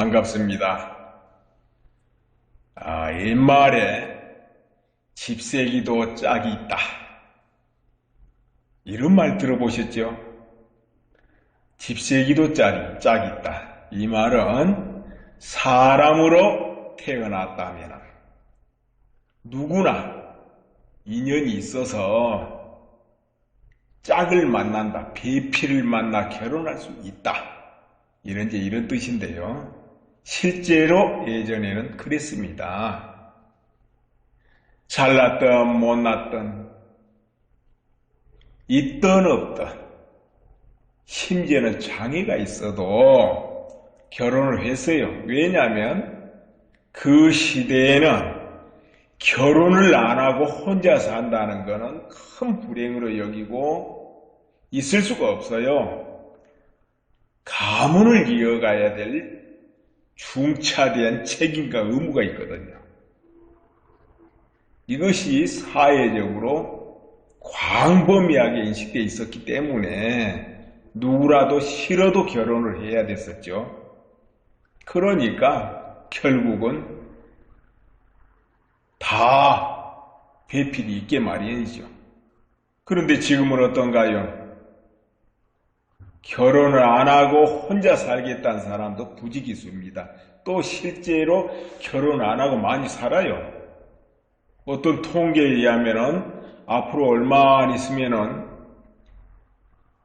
반갑습니다. 옛말에 집세기도 짝이 있다. 이런 말 들어보셨죠? 집세기도 짝이 있다. 이 말은 사람으로 태어났다면 누구나 인연이 있어서 짝을 만난다. 배필을 만나 결혼할 수 있다. 이런 뜻인데요. 실제로 예전에는 그랬습니다. 잘났든 못났든 있든 없든 심지어는 장애가 있어도 결혼을 했어요. 왜냐하면 그 시대에는 결혼을 안 하고 혼자 산다는 것은 큰 불행으로 여기고 있을 수가 없어요. 가문을 이어가야 될 중차대한 책임과 의무가 있거든요. 이것이 사회적으로 광범위하게 인식되어 있었기 때문에 누구라도 싫어도 결혼을 해야 됐었죠. 그러니까 결국은 다 배필이 있게 마련이죠. 그런데 지금은 어떤가요? 결혼을 안 하고 혼자 살겠다는 사람도 부지기수입니다. 또 실제로 결혼 안 하고 많이 살아요. 어떤 통계에 의하면은 앞으로 얼마 안 있으면은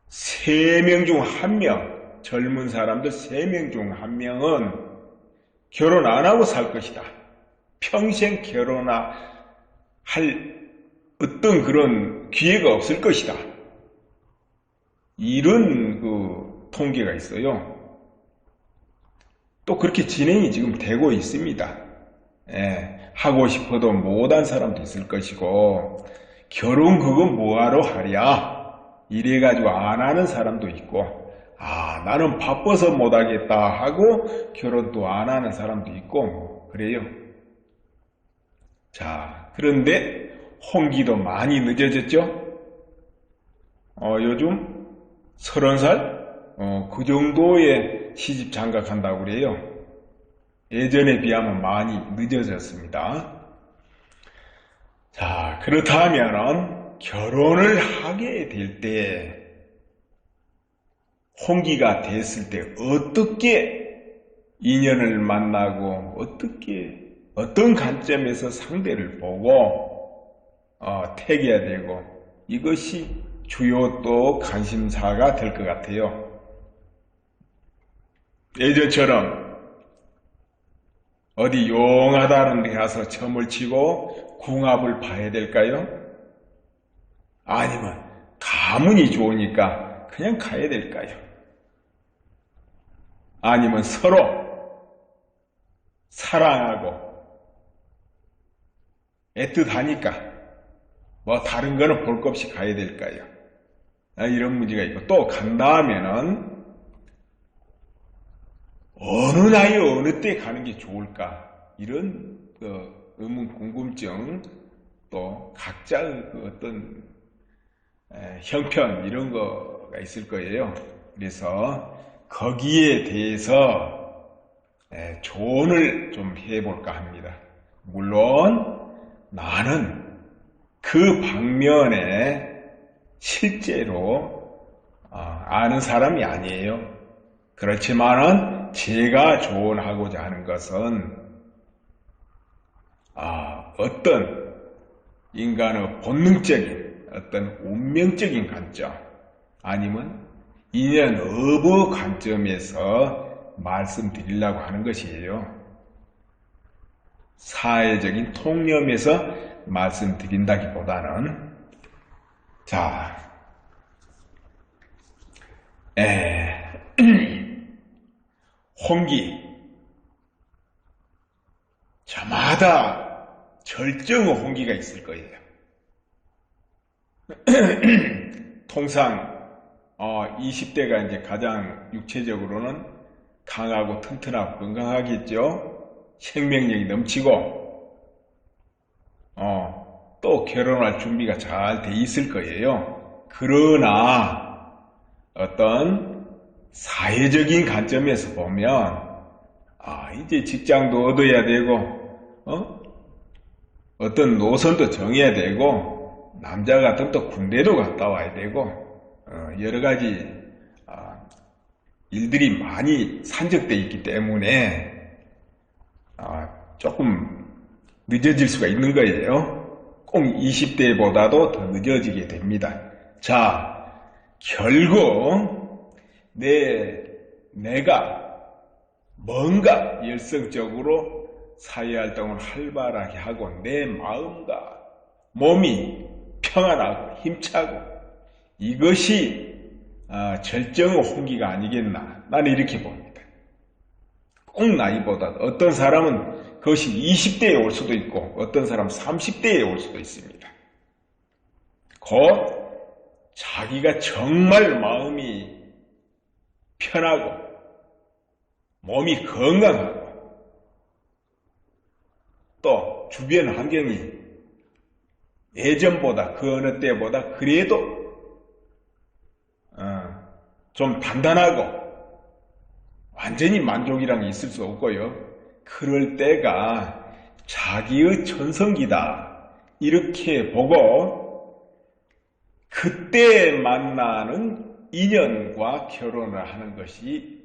3명 중 1명, 젊은 사람들 3명 중 1명은 결혼 안 하고 살 것이다. 평생 결혼할 어떤 그런 기회가 없을 것이다. 이런 통계가 있어요. 또 그렇게 진행이 지금 되고 있습니다. 하고 싶어도 못한 사람도 있을 것이고, 결혼 그거 뭐하러 하랴? 이래가지고 안 하는 사람도 있고, 나는 바빠서 못하겠다 하고 결혼도 안 하는 사람도 있고, 그래요. 자, 그런데 홍기도 많이 늦어졌죠? 요즘 30살? 그 정도의 시집 장가간다고 그래요. 예전에 비하면 많이 늦어졌습니다. 자, 그렇다면 결혼을 하게 될 때, 홍기가 됐을 때 어떻게 인연을 만나고 어떤 관점에서 상대를 보고 택해야 되고, 이것이 주요 또 관심사가 될 것 같아요. 예전처럼 어디 용하다는 데 가서 점을 치고 궁합을 봐야 될까요? 아니면 가문이 좋으니까 그냥 가야 될까요? 아니면 서로 사랑하고 애틋하니까 뭐 다른 거는 볼 것 없이 가야 될까요? 이런 문제가 있고, 또 간다면은 어느 나이 어느 때 가는 게 좋을까? 이런 의문, 궁금증, 또 각자의 어떤 형편 이런 거가 있을 거예요. 그래서 거기에 대해서 조언을 좀 해볼까 합니다. 물론 나는 그 방면에 실제로 아는 사람이 아니에요. 그렇지만은 제가 조언하고자 하는 것은 어떤 인간의 본능적인 어떤 운명적인 관점, 아니면 인연 어부 관점에서 말씀드리려고 하는 것이에요. 사회적인 통념에서 말씀드린다기보다는, 자, 홍기, 저마다 절정의 홍기가 있을 거예요. 통상 20대가 이제 가장 육체적으로는 강하고 튼튼하고 건강하겠죠. 생명력이 넘치고 또 결혼할 준비가 잘 돼 있을 거예요. 그러나 어떤 사회적인 관점에서 보면 이제 직장도 얻어야 되고, 어떤 노선도 정해야 되고, 남자 같으면 또 군대도 갔다 와야 되고, 여러 가지, 일들이 많이 산적되어 있기 때문에, 조금 늦어질 수가 있는 거예요. 꼭 20대보다도 더 늦어지게 됩니다. 자, 결국, 내가 뭔가 열성적으로 사회활동을 활발하게 하고 내 마음과 몸이 평안하고 힘차고 이것이 절정의 홍기가 아니겠나 나는 이렇게 봅니다. 꼭 나이보다 어떤 사람은 그것이 20대에 올 수도 있고 어떤 사람은 30대에 올 수도 있습니다. 곧 자기가 정말 마음이 편하고 몸이 건강하고 또 주변 환경이 예전보다 그 어느 때보다 그래도 좀 단단하고 완전히 만족이란 게 있을 수 없고요. 그럴 때가 자기의 전성기다 이렇게 보고 그때 만나는 인연과 결혼을 하는 것이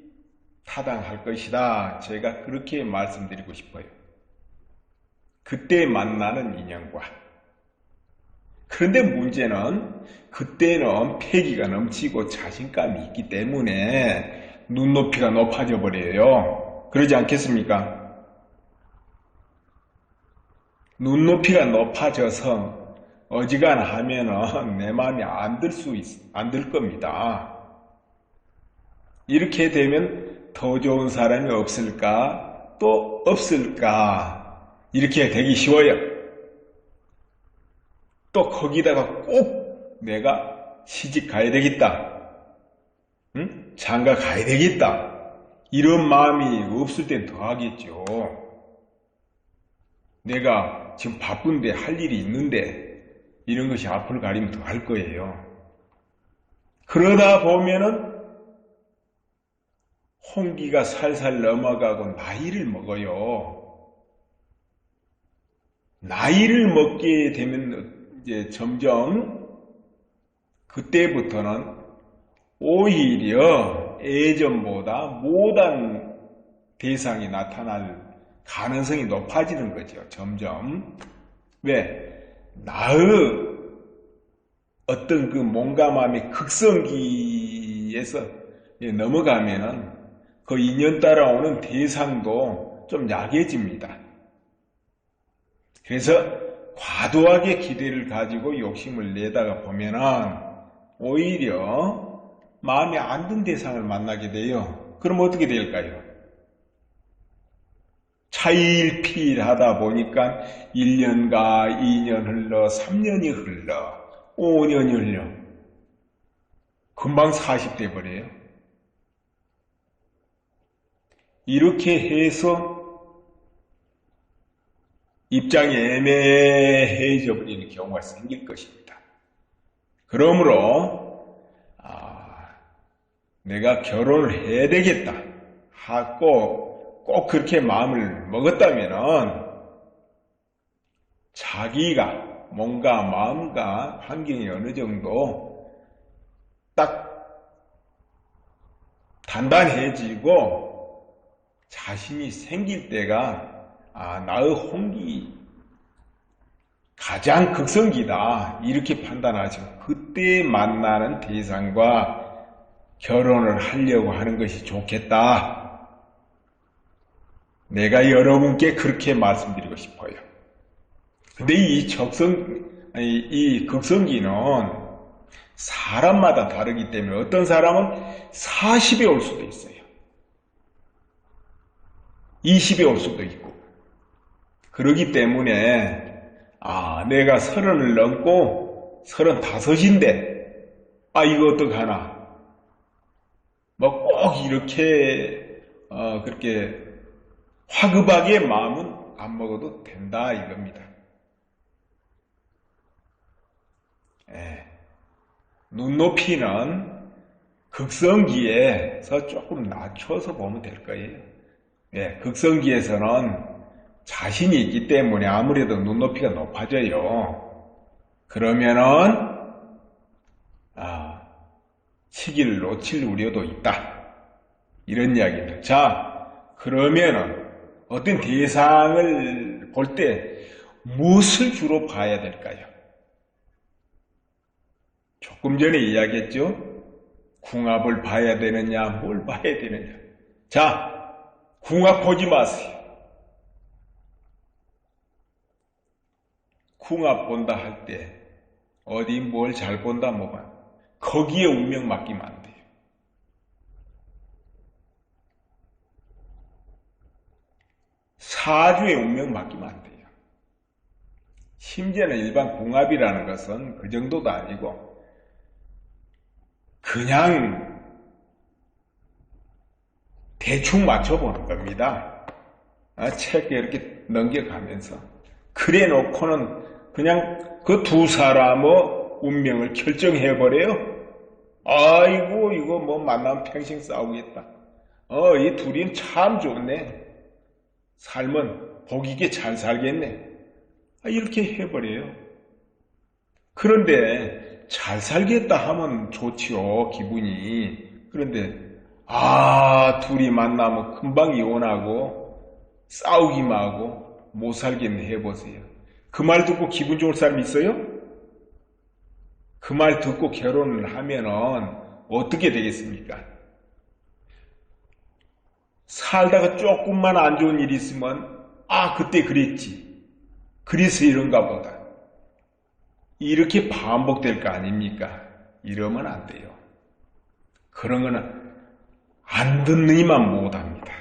타당할 것이다. 제가 그렇게 말씀드리고 싶어요. 그때 만나는 인연과. 그런데 문제는 그때는 패기가 넘치고 자신감이 있기 때문에 눈높이가 높아져 버려요. 그러지 않겠습니까? 눈높이가 높아져서 어지간하면은 내 마음이 안 들 겁니다. 이렇게 되면 더 좋은 사람이 없을까? 또 없을까? 이렇게 되기 쉬워요. 또 거기다가 꼭 내가 시집 가야 되겠다. 응? 장가 가야 되겠다. 이런 마음이 없을 땐 더 하겠죠. 내가 지금 바쁜데 할 일이 있는데 이런 것이 앞을 가리면 더 할 거예요. 그러다 보면은 홍기가 살살 넘어가고 나이를 먹어요. 나이를 먹게 되면 이제 점점 그때부터는 오히려 예전보다 못한 대상이 나타날 가능성이 높아지는 거죠. 점점. 왜? 나의 어떤 그 몸과 마음의 극성기에서 넘어가면은 그 인연 따라오는 대상도 좀 약해집니다. 그래서 과도하게 기대를 가지고 욕심을 내다가 보면은 오히려 마음에 안 든 대상을 만나게 돼요. 그럼 어떻게 될까요? 차일피일하다 보니까 1년가 2년 흘러 3년이 흘러 5년이 흘러 금방 40대 버려요. 이렇게 해서 입장이 애매해져 버리는 경우가 생길 것입니다. 그러므로 내가 결혼을 해야 되겠다 하고 꼭 그렇게 마음을 먹었다면은 자기가 몸과 마음과 환경이 어느 정도 딱 단단해지고 자신이 생길 때가 나의 홍기 가장 극성기다 이렇게 판단하시고 그때 만나는 대상과 결혼을 하려고 하는 것이 좋겠다. 내가 여러분께 그렇게 말씀드리고 싶어요. 근데 이 극성기는 사람마다 다르기 때문에 어떤 사람은 40에 올 수도 있어요. 20에 올 수도 있고. 그러기 때문에 내가 30을 넘고 35인데 이거 어떡하나 뭐 꼭 이렇게 그렇게 화급하게 마음은 안 먹어도 된다 이겁니다. 눈높이는 극성기에서 조금 낮춰서 보면 될 거예요. 예, 극성기에서는 자신이 있기 때문에 아무래도 눈높이가 높아져요. 그러면은 시기를 놓칠 우려도 있다. 이런 이야기입니다. 자, 그러면은 어떤 대상을 볼 때 무엇을 주로 봐야 될까요? 조금 전에 이야기했죠? 궁합을 봐야 되느냐, 뭘 봐야 되느냐. 자, 궁합 보지 마세요. 궁합 본다 할 때 어디 뭘 잘 본다 뭐가 거기에 운명 맡기면 안 돼요. 사주에 운명 맡기면 안 돼요. 심지어는 일반 궁합이라는 것은 그 정도도 아니고 그냥 대충 맞춰보는 겁니다. 책 이렇게 넘겨가면서 그래 놓고는 그냥 그 두 사람의 운명을 결정해버려요. 아이고 이거 뭐 만나면 평생 싸우겠다. 이 둘이 참 좋네. 삶은 복이게 잘 살겠네. 이렇게 해버려요. 그런데 잘 살겠다 하면 좋지요, 기분이. 그런데 둘이 만나면 금방 이혼하고 싸우기만 하고 못 살겠네 해보세요. 그 말 듣고 기분 좋을 사람 있어요? 그 말 듣고 결혼을 하면은 어떻게 되겠습니까? 살다가 조금만 안 좋은 일이 있으면 그때 그랬지. 그래서 이런가 보다. 이렇게 반복될 거 아닙니까? 이러면 안 돼요. 그런 거는 안 듣는 이만 못합니다.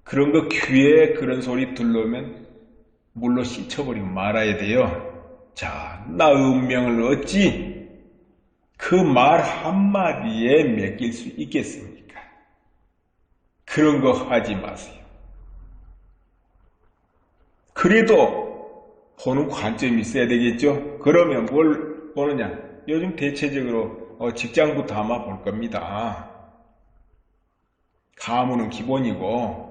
그런 거 귀에 그런 소리 들러오면 물로 씻어버리고 말아야 돼요. 자, 나의 운명을 어찌 그 말 한마디에 맡길 수 있겠습니까? 그런 거 하지 마세요. 그래도 보는 관점이 있어야 되겠죠? 그러면 뭘 보느냐? 요즘 대체적으로 직장부터 아마 볼 겁니다. 가문은 기본이고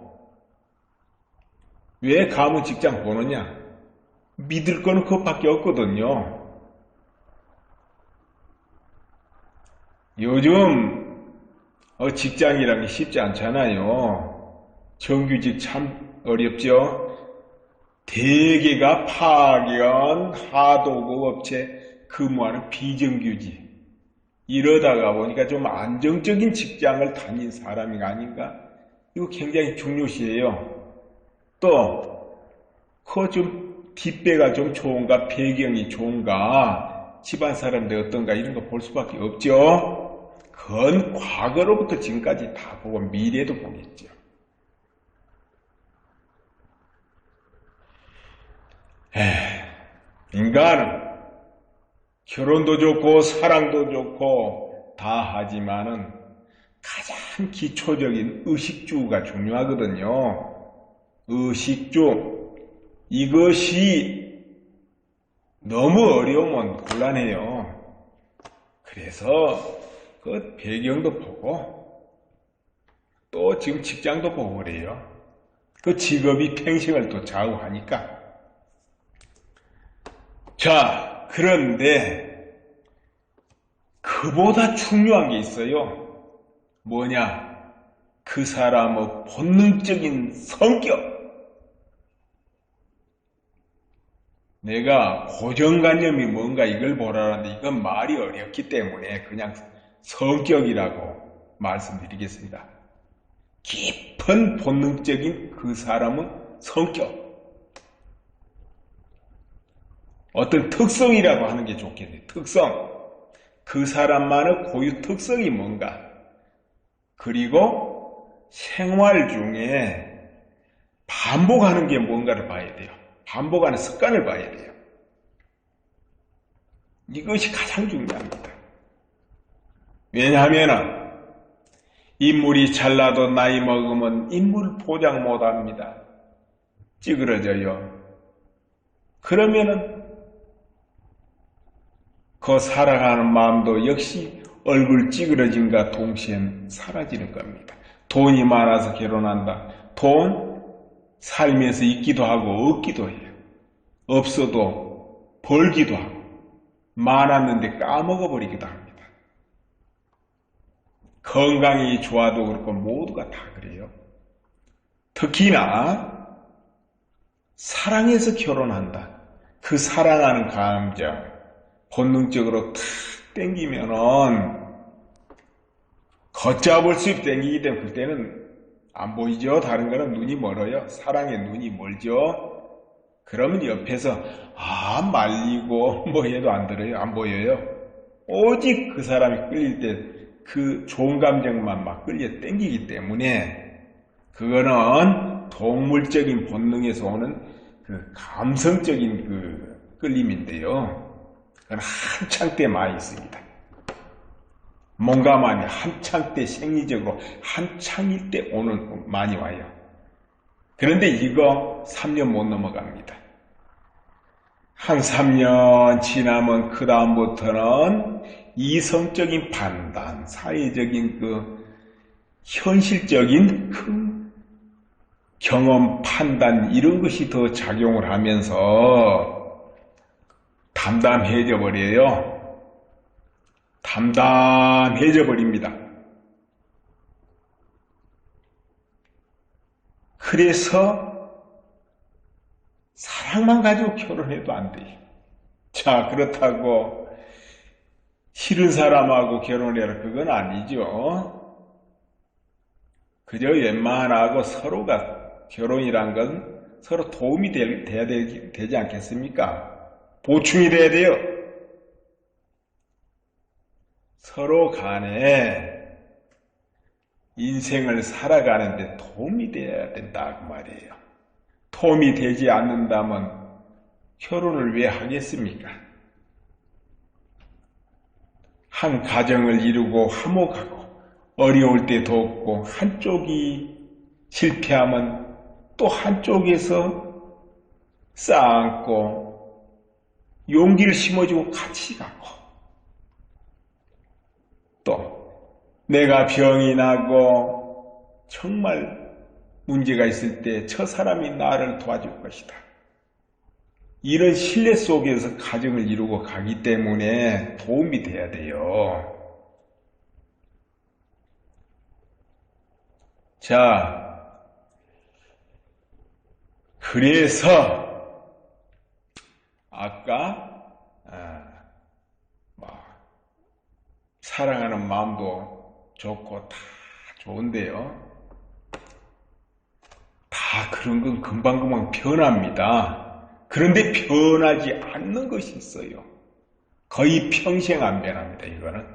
왜 가문 직장 보느냐? 믿을 거는 그것밖에 없거든요. 요즘 직장이라는 게 쉽지 않잖아요. 정규직 참 어렵죠. 대개가 파견, 하도급 업체 근무하는 비정규직. 이러다가 보니까 좀 안정적인 직장을 다닌 사람이 아닌가? 이거 굉장히 중요시해요. 또, 좀 뒷배가 좀 좋은가, 배경이 좋은가, 집안 사람들 어떤가 이런 거 볼 수밖에 없죠. 그건 과거로부터 지금까지 다 보고 미래도 보겠죠. 인간은 결혼도 좋고 사랑도 좋고 다 하지만은 가장 기초적인 의식주가 중요하거든요. 의식주. 이것이 너무 어려우면 곤란해요. 그래서 그 배경도 보고 또 지금 직장도 보고 그래요. 그 직업이 평생을 또 좌우하니까. 자, 그런데 그보다 중요한 게 있어요. 뭐냐? 그 사람의 본능적인 성격. 내가 고정관념이 뭔가 이걸 보라는데 이건 말이 어렵기 때문에 그냥 성격이라고 말씀드리겠습니다. 깊은 본능적인 그 사람의 성격. 어떤 특성이라고 하는 게 좋겠네요. 특성. 그 사람만의 고유 특성이 뭔가. 그리고 생활 중에 반복하는 게 뭔가를 봐야 돼요. 반복하는 습관을 봐야 돼요. 이것이 가장 중요합니다. 왜냐하면 인물이 잘나도 나이 먹으면 인물 포장 못합니다. 찌그러져요. 그러면은 그 살아가는 마음도 역시 얼굴 찌그러짐과 동시에 사라지는 겁니다. 돈이 많아서 결혼한다. 돈 살면서 있기도 하고 없기도 해요. 없어도 벌기도 하고 많았는데 까먹어 버리기도 합니다. 건강이 좋아도 그렇고 모두가 다 그래요. 특히나 사랑해서 결혼한다. 그 사랑하는 감정 본능적으로 탁 땡기면은 걷잡을 수 없이 땡기기 때문에 그때는 안 보이죠. 다른 거는 눈이 멀어요. 사랑에 눈이 멀죠. 그러면 옆에서 말리고 뭐 해도 안 들어요. 안 보여요. 오직 그 사람이 끌릴 때 그 좋은 감정만 막 끌려 땡기기 때문에 그거는 동물적인 본능에서 오는 그 감성적인 그 끌림인데요. 그건 한창 때 많이 있습니다. 뭔가만이 한창 때 생리적으로 한창일 때 오는 많이 와요. 그런데 이거 3년 못 넘어갑니다. 한 3년 지나면 그 다음부터는 이성적인 판단, 사회적인 그 현실적인 큰 경험, 판단 이런 것이 더 작용을 하면서 담담해져 버려요. 담담해져 버립니다. 그래서 사랑만 가지고 결혼해도 안 돼요. 자, 그렇다고 싫은 사람하고 결혼해라 그건 아니죠. 그저 웬만하고 서로가 결혼이란 건 서로 도움이 돼야 되지 않겠습니까? 보충이 돼야 돼요. 서로 간에 인생을 살아가는데 도움이 돼야 된다 그 말이에요. 도움이 되지 않는다면 결혼을 왜 하겠습니까? 한 가정을 이루고 화목하고 어려울 때 돕고 한쪽이 실패하면 또 한쪽에서 쌓아안고 용기를 심어주고 같이 가고 또 내가 병이 나고 정말 문제가 있을 때 저 사람이 나를 도와줄 것이다. 이런 신뢰 속에서 가정을 이루고 가기 때문에 도움이 돼야 돼요. 자, 그래서 아까 사랑하는 마음도 좋고 다 좋은데요. 다 그런 건 금방금방 변합니다. 그런데 변하지 않는 것이 있어요. 거의 평생 안 변합니다. 이거는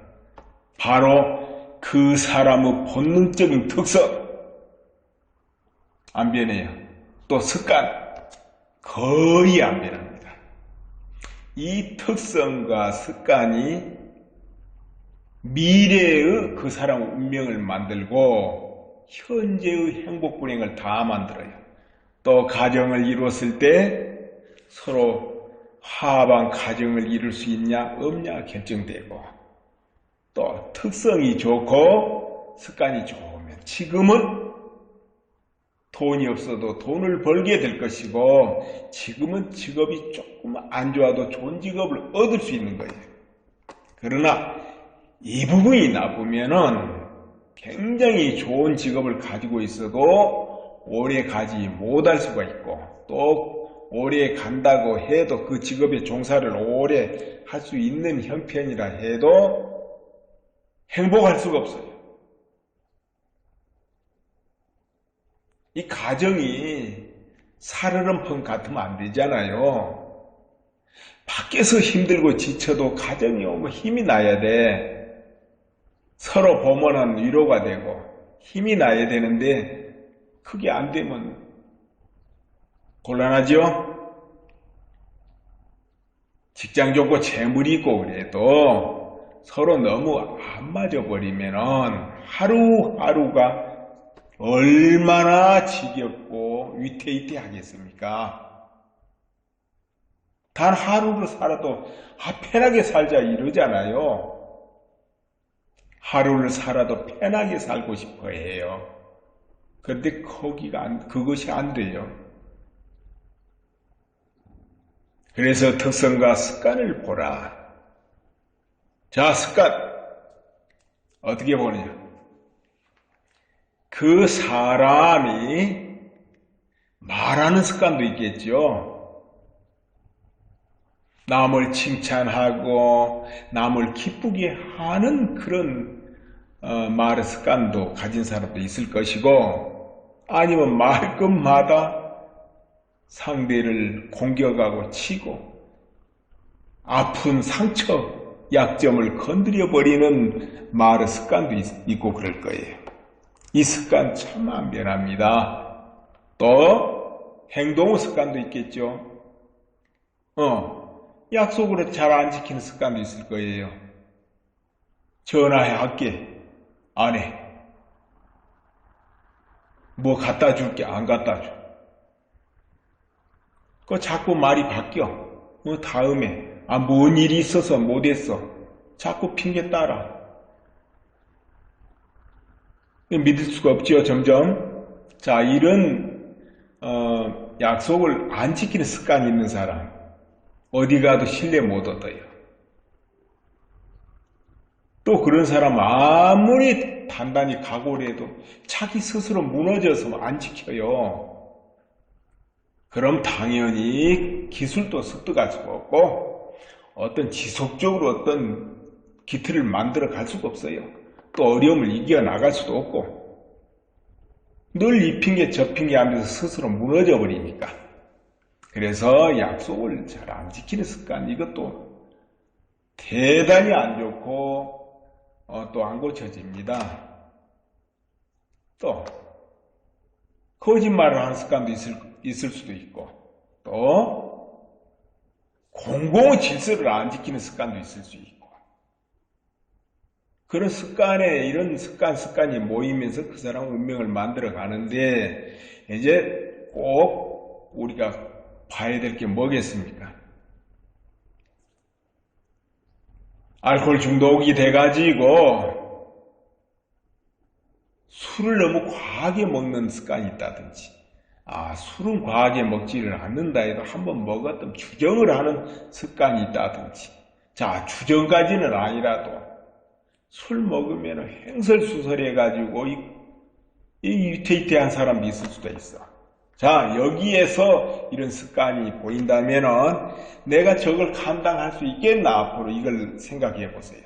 바로 그 사람의 본능적인 특성 안 변해요. 또 습관 거의 안 변합니다. 이 특성과 습관이 미래의 그 사람의 운명을 만들고 현재의 행복 불행을 다 만들어요. 또 가정을 이루었을 때 서로 화합한 가정을 이룰 수 있냐 없냐 결정되고 또 특성이 좋고 습관이 좋으면 지금은 돈이 없어도 돈을 벌게 될 것이고 지금은 직업이 조금 안 좋아도 좋은 직업을 얻을 수 있는 거예요. 그러나 이 부분이 나쁘면은 굉장히 좋은 직업을 가지고 있어도 오래 가지 못할 수가 있고 또 오래 간다고 해도 그 직업의 종사를 오래 할 수 있는 형편이라 해도 행복할 수가 없어요. 이 가정이 살얼음판 같으면 안 되잖아요. 밖에서 힘들고 지쳐도 가정이 오면 힘이 나야 돼. 서로 보면은 위로가 되고 힘이 나야 되는데 그게 안 되면 곤란하죠? 직장 좋고 재물이 있고 그래도 서로 너무 안 맞아버리면은 하루하루가 얼마나 지겹고 위태위태하겠습니까? 단 하루를 살아도 편하게 살자 이러잖아요. 하루를 살아도 편하게 살고 싶어 해요. 그런데 그것이 안 돼요. 그래서 특성과 습관을 보라. 자, 습관. 어떻게 보느냐. 그 사람이 말하는 습관도 있겠죠. 남을 칭찬하고 남을 기쁘게 하는 그런 말의 습관도 가진 사람도 있을 것이고, 아니면 말끝마다 상대를 공격하고 치고 아픈 상처, 약점을 건드려버리는 말의 습관도 있고 그럴 거예요. 이 습관 참 안 변합니다. 또 행동의 습관도 있겠죠. 약속을 잘 안 지키는 습관도 있을 거예요. 전화할게, 안 해. 뭐 갖다 줄게, 안 갖다 줘. 자꾸 말이 바뀌어. 다음에 뭔 일이 있어서 못했어. 자꾸 핑계 따라. 믿을 수가 없지요, 점점. 자, 이런 약속을 안 지키는 습관이 있는 사람, 어디 가도 신뢰 못 얻어요. 또 그런 사람 아무리 단단히 각오를 해도 자기 스스로 무너져서 안 지켜요. 그럼 당연히 기술도 습득할 수가 없고 어떤 지속적으로 어떤 기틀을 만들어 갈 수가 없어요. 또 어려움을 이겨나갈 수도 없고 늘 이 핑계 저 핑계 하면서 스스로 무너져 버리니까. 그래서 약속을 잘 안 지키는 습관, 이것도 대단히 안 좋고 또 안 고쳐집니다. 또 거짓말을 하는 습관도 있을 수도 있고, 또 공공의 질서를 안 지키는 습관도 있을 수 있고, 그런 습관에 이런 습관이 모이면서 그 사람 운명을 만들어 가는데, 이제 꼭 우리가 봐야 될 게 뭐겠습니까? 알코올 중독이 돼가지고 술을 너무 과하게 먹는 습관이 있다든지, 술은 과하게 먹지를 않는다 해도 한번 먹었던 주정을 하는 습관이 있다든지, 자, 주정까지는 아니라도 술 먹으면 횡설수설해가지고 이 위태위태한 사람도 있을 수도 있어. 자, 여기에서 이런 습관이 보인다면은 내가 저걸 감당할 수 있겠나, 앞으로 이걸 생각해 보세요.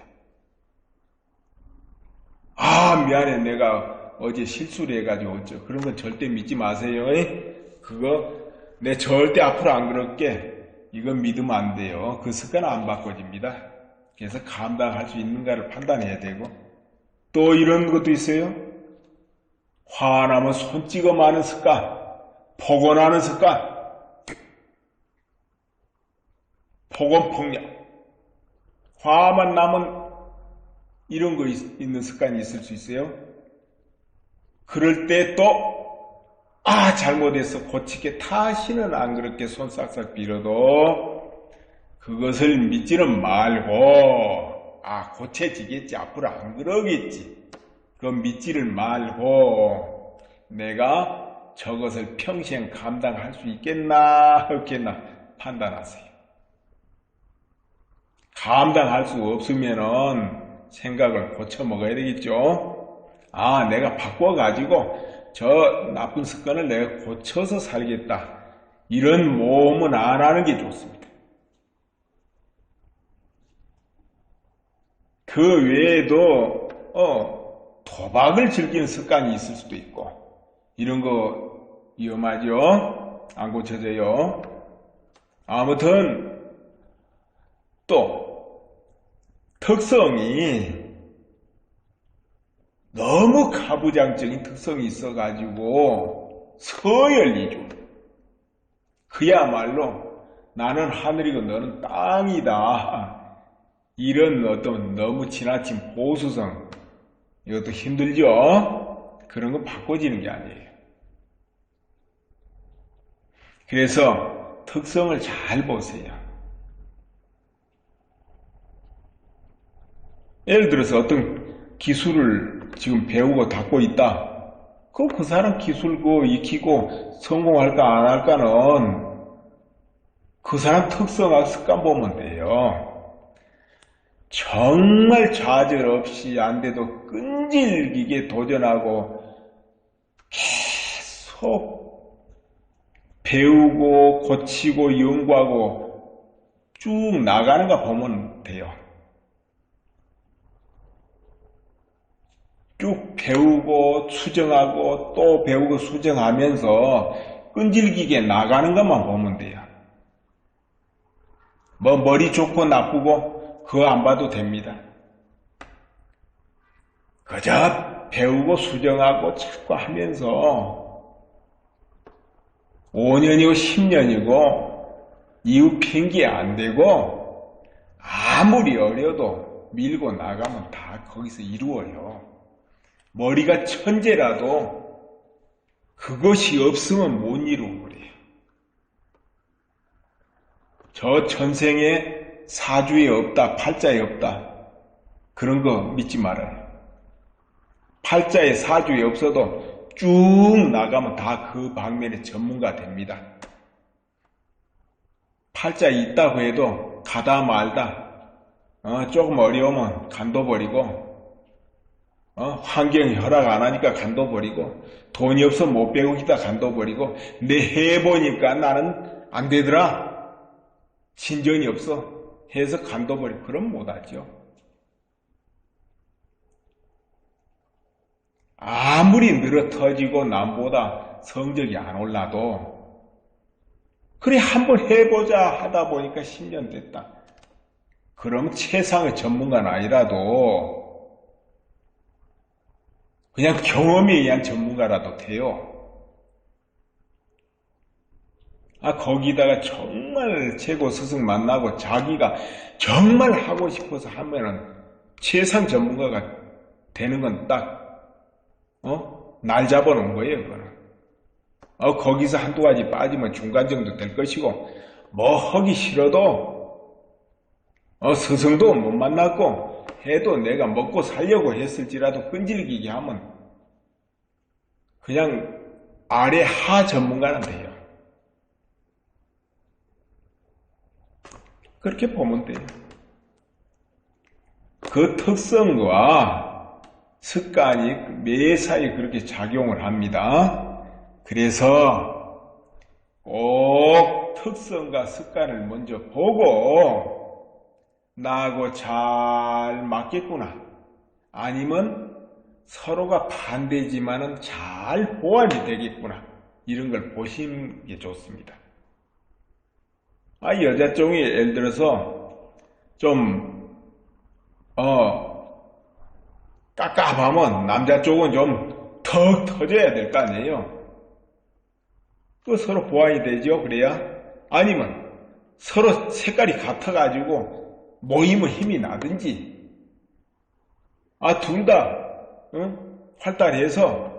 미안해, 내가 어제 실수를 해가지고 어쩌. 그런 건 절대 믿지 마세요. 내 절대 앞으로 안 그럴게. 이건 믿으면 안 돼요. 그 습관은 안 바꿔집니다. 그래서 감당할 수 있는가를 판단해야 되고, 또 이런 것도 있어요. 화나면 손 찍어 마는 습관, 폭언하는 습관, 폭언폭력, 화만 나면 이런 거 있는 습관이 있을 수 있어요. 그럴 때 또 잘못해서 고치게, 다시는 안 그렇게 손 싹싹 빌어도 그것을 믿지는 말고, 고쳐지겠지, 앞으로 안 그러겠지, 그건 믿지를 말고 내가 저것을 평생 감당할 수 있겠나 없겠나 판단하세요. 감당할 수 없으면은 생각을 고쳐 먹어야 되겠죠. 내가 바꿔가지고 저 나쁜 습관을 내가 고쳐서 살겠다, 이런 모험은 안 하는 게 좋습니다. 그 외에도 도박을 즐기는 습관이 있을 수도 있고, 이런 거 위험하죠. 안 고쳐져요. 아무튼 또 특성이 너무 가부장적인 특성이 있어가지고 서열이죠. 그야말로 나는 하늘이고 너는 땅이다, 이런 어떤 너무 지나친 보수성, 이것도 힘들죠. 그런 거 바꿔지는 게 아니에요. 그래서 특성을 잘 보세요. 예를 들어서 어떤 기술을 지금 배우고 닦고 있다. 그 사람 기술 익히고 성공할까 안 할까는 그 사람 특성과 습관 보면 돼요. 정말 좌절 없이 안 돼도 끈질기게 도전하고 계속 배우고 고치고 연구하고 쭉 나가는 거 보면 돼요. 쭉 배우고 수정하고 또 배우고 수정하면서 끈질기게 나가는 것만 보면 돼요. 뭐 머리 좋고 나쁘고 그거 안 봐도 됩니다. 그저 배우고 수정하고 자꾸 하면서 5년이고 10년이고 이후 핑계 안 되고 아무리 어려도 밀고 나가면 다 거기서 이루어요. 머리가 천재라도 그것이 없으면 못 이루고 그래요. 저 전생에 사주에 없다, 팔자에 없다. 그런 거 믿지 말아요. 팔자에 사주에 없어도 쭉 나가면 다 그 방면의 전문가 됩니다. 팔자에 있다고 해도 가다 말다. 조금 어려우면 간둬버리고 환경이 허락 안 하니까 간둬버리고 돈이 없어 못 배우기다 간둬버리고 내 해보니까 나는 안 되더라. 신전이 없어 해서 간둬버리고 그럼 못하죠. 아무리 늘어 터지고 남보다 성적이 안 올라도 그래 한번 해보자 하다 보니까 10년 됐다. 그럼 최상의 전문가는 아니라도 그냥 경험에 의한 전문가라도 돼요. 거기다가 정말 최고 스승 만나고 자기가 정말 하고 싶어서 하면은 최상 전문가가 되는 건 딱, 날 잡아놓은 거예요, 그거는. 거기서 한두 가지 빠지면 중간 정도 될 것이고, 뭐 하기 싫어도, 스승도 못 만났고, 해도 내가 먹고 살려고 했을지라도 끈질기게 하면 그냥 아래 하 전문가는 돼요. 그렇게 보면 돼요. 그 특성과 습관이 매사에 그렇게 작용을 합니다. 그래서 꼭 특성과 습관을 먼저 보고 나하고 잘 맞겠구나. 아니면 서로가 반대지만은 잘 보완이 되겠구나. 이런 걸 보시는 게 좋습니다. 여자 쪽이 예를 들어서 좀 깝깝하면 남자 쪽은 좀 턱 터져야 될 거 아니에요. 그 서로 보완이 되죠. 그래야 아니면 서로 색깔이 같아가지고 모이면 힘이 나든지 둘 다 활달해서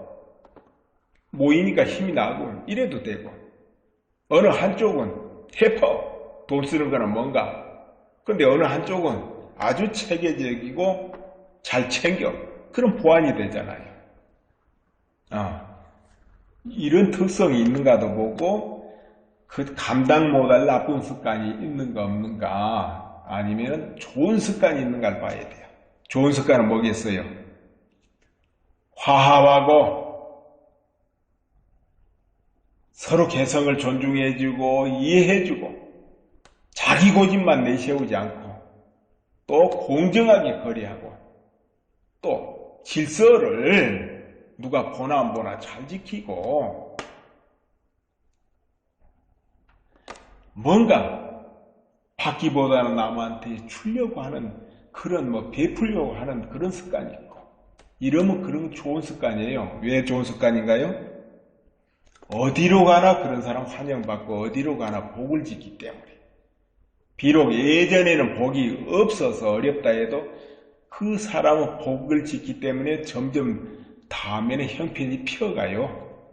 모이니까 힘이 나고 이래도 되고 어느 한쪽은 해퍼 돈 쓰는 거는 뭔가 근데 어느 한쪽은 아주 체계적이고 잘 챙겨 그럼 보완이 되잖아요. 이런 특성이 있는가도 보고 그 감당 못할 나쁜 습관이 있는가 없는가 아니면 좋은 습관이 있는가를 봐야 돼요. 좋은 습관은 뭐겠어요? 화합하고 서로 개성을 존중해주고 이해해주고 자기 고집만 내세우지 않고 또 공정하게 거래하고 또 질서를 누가 보나 안 보나 잘 지키고 뭔가 받기보다는 남한테 주려고 하는 그런 베풀려고 하는 그런 습관이 있고 이러면 그런 좋은 습관이에요. 왜 좋은 습관인가요? 어디로 가나 그런 사람 환영받고 어디로 가나 복을 짓기 때문에 비록 예전에는 복이 없어서 어렵다 해도 그 사람은 복을 짓기 때문에 점점 다음에는 형편이 피어가요.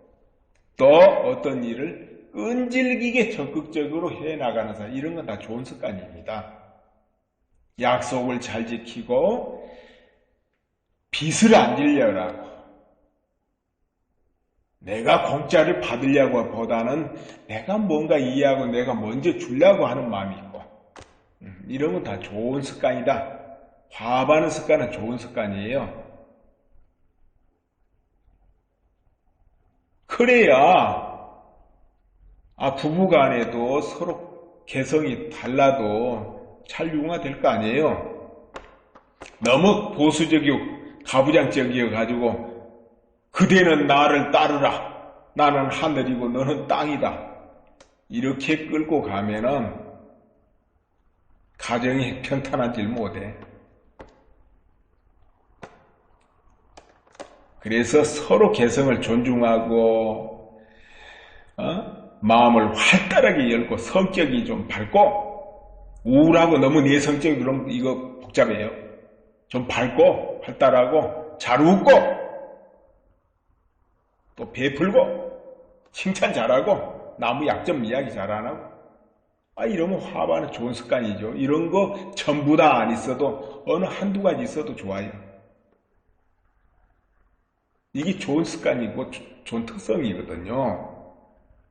또 어떤 일을 끈질기게 적극적으로 해나가는 사람 이런 건 다 좋은 습관입니다. 약속을 잘 지키고 빚을 안 지려고 내가 공짜를 받으려고 보다는 내가 뭔가 이해하고 내가 먼저 주려고 하는 마음이 있고, 이런 건 다 좋은 습관이다. 화합하는 습관은 좋은 습관이에요. 그래야 부부간에도 서로 개성이 달라도 잘 융화될 거 아니에요. 너무 보수적이고 가부장적이어 가지고 그대는 나를 따르라, 나는 하늘이고 너는 땅이다, 이렇게 끌고 가면은 가정이 평탄하질 못해. 그래서 서로 개성을 존중하고 마음을 활달하게 열고 성격이 좀 밝고, 우울하고 너무 내성적이고 이거 복잡해요. 좀 밝고 활달하고 잘 웃고 또 베풀고 칭찬 잘하고 나무 약점 이야기 잘 안 하고, 이러면 화합하는 좋은 습관이죠. 이런 거 전부 다 안 있어도 어느 한두 가지 있어도 좋아요. 이게 좋은 습관이고 좋은 특성이거든요.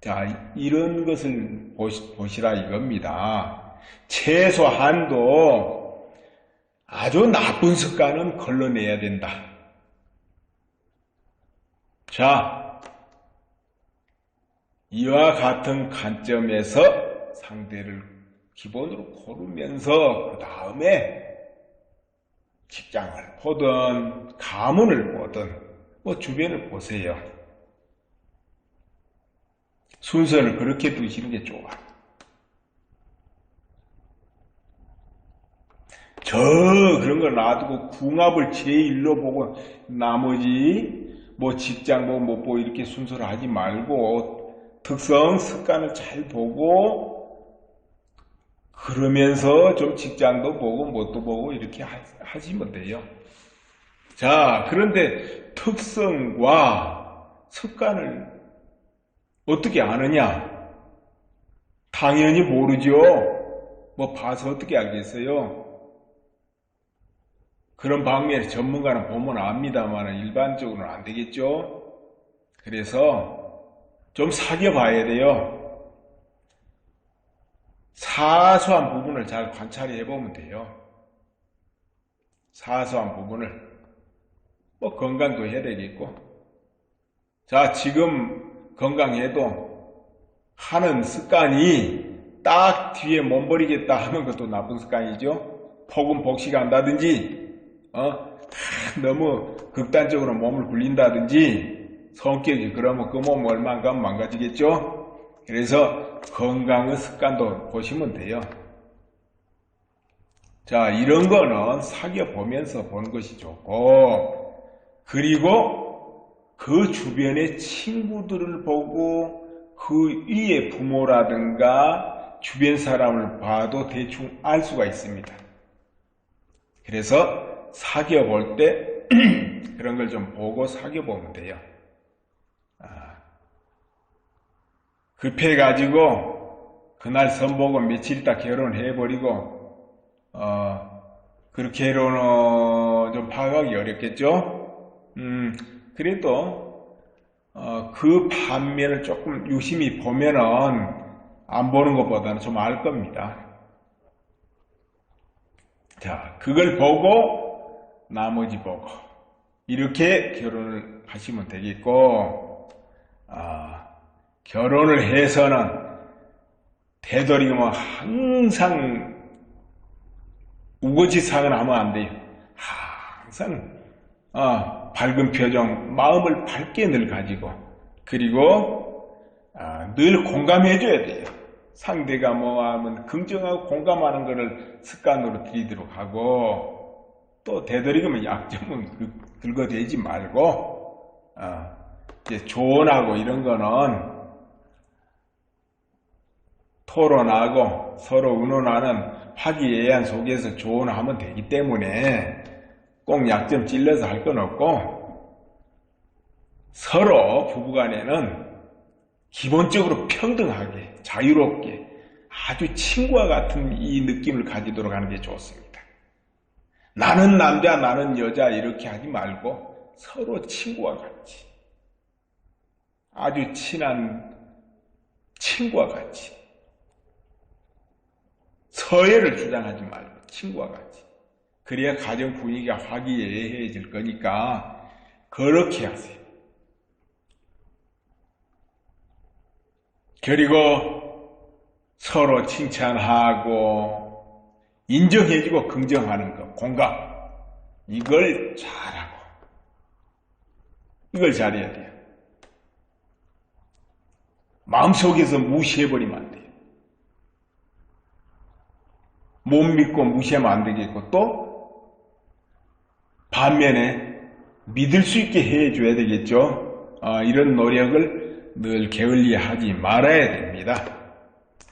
자, 이런 것을 보시라 이겁니다. 최소한도 아주 나쁜 습관은 걸러내야 된다. 자, 이와 같은 관점에서 상대를 기본으로 고르면서 그 다음에 직장을 보든 가문을 보든 주변을 보세요. 순서를 그렇게 두시는 게 좋아. 그런 걸 놔두고 궁합을 제1로 보고 나머지 직장 못 보고 이렇게 순서를 하지 말고 특성, 습관을 잘 보고 그러면서 좀 직장도 보고 뭣도 보고 이렇게 하시면 돼요. 자, 그런데 특성과 습관을 어떻게 아느냐? 당연히 모르죠. 봐서 어떻게 알겠어요? 그런 방면에 전문가는 보면 압니다만 일반적으로는 안 되겠죠? 그래서 좀 사귀어봐야 돼요. 사소한 부분을 잘 관찰해 보면 돼요. 사소한 부분을. 건강도 해야 되겠고. 자, 지금 건강해도 하는 습관이 딱 뒤에 몸버리겠다 하는 것도 나쁜 습관이죠. 폭음 복식한다든지 너무 극단적으로 몸을 굴린다든지 성격이 그러면 그 몸 얼마 가면 망가지겠죠. 그래서 건강의 습관도 보시면 돼요. 자, 이런 거는 사귀어 보면서 보는 것이 좋고, 그리고 그 주변의 친구들을 보고 그 위에 부모라든가 주변 사람을 봐도 대충 알 수가 있습니다. 그래서 사귀어 볼 때 그런 걸 좀 보고 사귀어 보면 돼요. 급해가지고 그날 선보고 며칠 있다 결혼해버리고 그 결혼은 좀 파악하기 어렵겠죠? 그래도 그 반면을 조금 유심히 보면은 안 보는 것보다는 좀 알 겁니다. 자, 그걸 보고 나머지 보고 이렇게 결혼을 하시면 되겠고, 결혼을 해서는 되도록이면 항상 우거지상을 하면 안 돼요. 항상 밝은 표정, 마음을 밝게 늘 가지고, 그리고 늘 공감해줘야 돼요. 상대가 하면 긍정하고 공감하는 것을 습관으로 들이도록 하고, 또 되도록이면 약점은 긁어대지 말고, 이제 조언하고 이런 거는 토론하고 서로 의논하는 화기애애한 속에서 조언하면 되기 때문에 꼭 약점 찔러서 할 건 없고, 서로 부부간에는 기본적으로 평등하게 자유롭게 아주 친구와 같은 이 느낌을 가지도록 하는 게 좋습니다. 나는 남자 나는 여자 이렇게 하지 말고 서로 친구와 같이 아주 친한 친구와 같이 서열을 주장하지 말고 친구와 같이 그래야 가정 분위기가 화기애애해질 거니까 그렇게 하세요. 그리고 서로 칭찬하고 인정해주고 긍정하는 거, 공감 이걸 잘하고 이걸 잘해야 돼요. 마음속에서 무시해버리면 안 돼요. 못 믿고 무시하면 안 되겠고 또 반면에 믿을 수 있게 해줘야 되겠죠. 이런 노력을 늘 게을리하지 말아야 됩니다.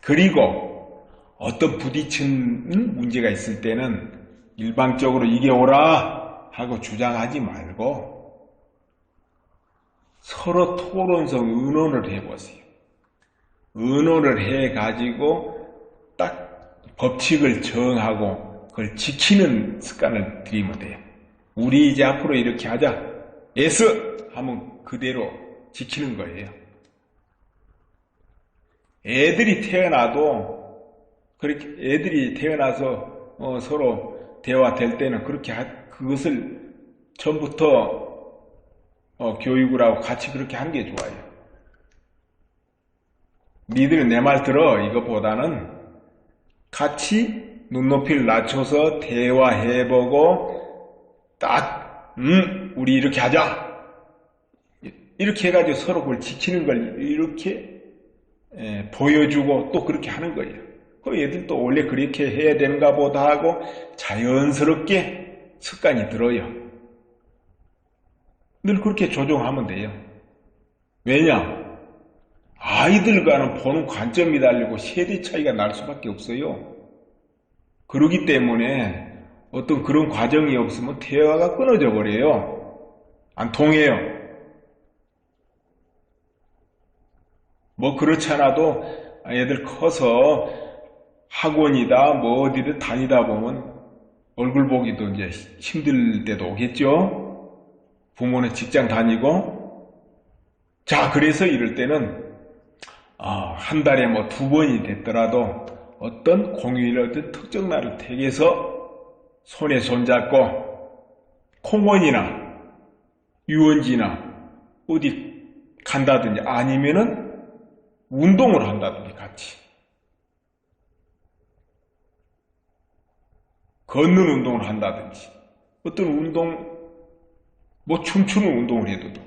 그리고 어떤 부딪히는 문제가 있을 때는 일방적으로 이게 옳아 하고 주장하지 말고 서로 토론성 의논을 해보세요. 의논을 해가지고 딱 법칙을 정하고 그걸 지키는 습관을 들이면 돼요. 우리 이제 앞으로 이렇게 하자. 예스! 하면 그대로 지키는 거예요. 애들이 태어나서 서로 대화될 때는 그렇게 그것을 처음부터 교육을 하고 같이 그렇게 하는 게 좋아요. 니들 내 말 들어 이것보다는 같이 눈높이를 낮춰서 대화해보고 딱 우리 이렇게 하자 이렇게 해가지고 서로 그걸 지키는 걸 이렇게 보여주고 또 그렇게 하는 거예요. 그 애들도 원래 그렇게 해야 되는가 보다 하고 자연스럽게 습관이 들어요. 늘 그렇게 조정하면 돼요. 왜냐? 아이들과는 보는 관점이 다르고 세대 차이가 날 수밖에 없어요. 그러기 때문에 어떤 그런 과정이 없으면 대화가 끊어져 버려요. 안 통해요. 뭐 그렇잖아도 애들 커서 학원이다 뭐 어디를 다니다 보면 얼굴 보기도 이제 힘들 때도 오겠죠. 부모는 직장 다니고 자 그래서 이럴 때는 한 달에 뭐 2번이 됐더라도 어떤 공휴일 어떤 특정 날을 택해서 손에 손잡고 공원이나 유원지나 어디 간다든지 아니면은 운동을 한다든지 같이 걷는 운동을 한다든지 어떤 운동 뭐 춤추는 운동을 해도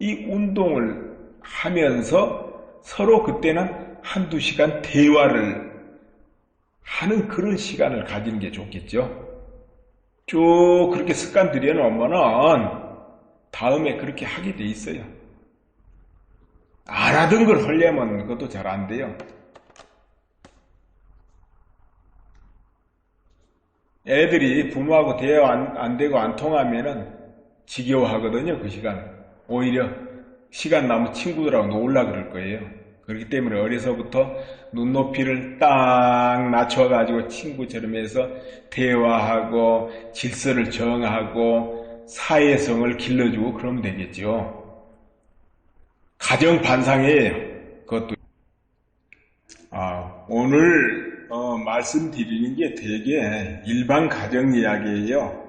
이 운동을 하면서 서로 그때는 한두 시간 대화를 하는 그런 시간을 가지는 게 좋겠죠. 쭉 그렇게 습관 들여놓으면은 다음에 그렇게 하게 돼 있어요. 안 하던 걸 하려면 그것도 잘 안 돼요. 애들이 부모하고 대화 안 되고 안 통하면은 지겨워하거든요. 그 시간. 오히려 시간 남은 친구들하고 놀라 그럴 거예요. 그렇기 때문에 어려서부터 눈높이를 딱 낮춰가지고 친구처럼 해서 대화하고 질서를 정하고 사회성을 길러주고 그러면 되겠죠. 가정 반상이에요. 그것도. 오늘 말씀드리는 게 되게 일반 가정 이야기예요.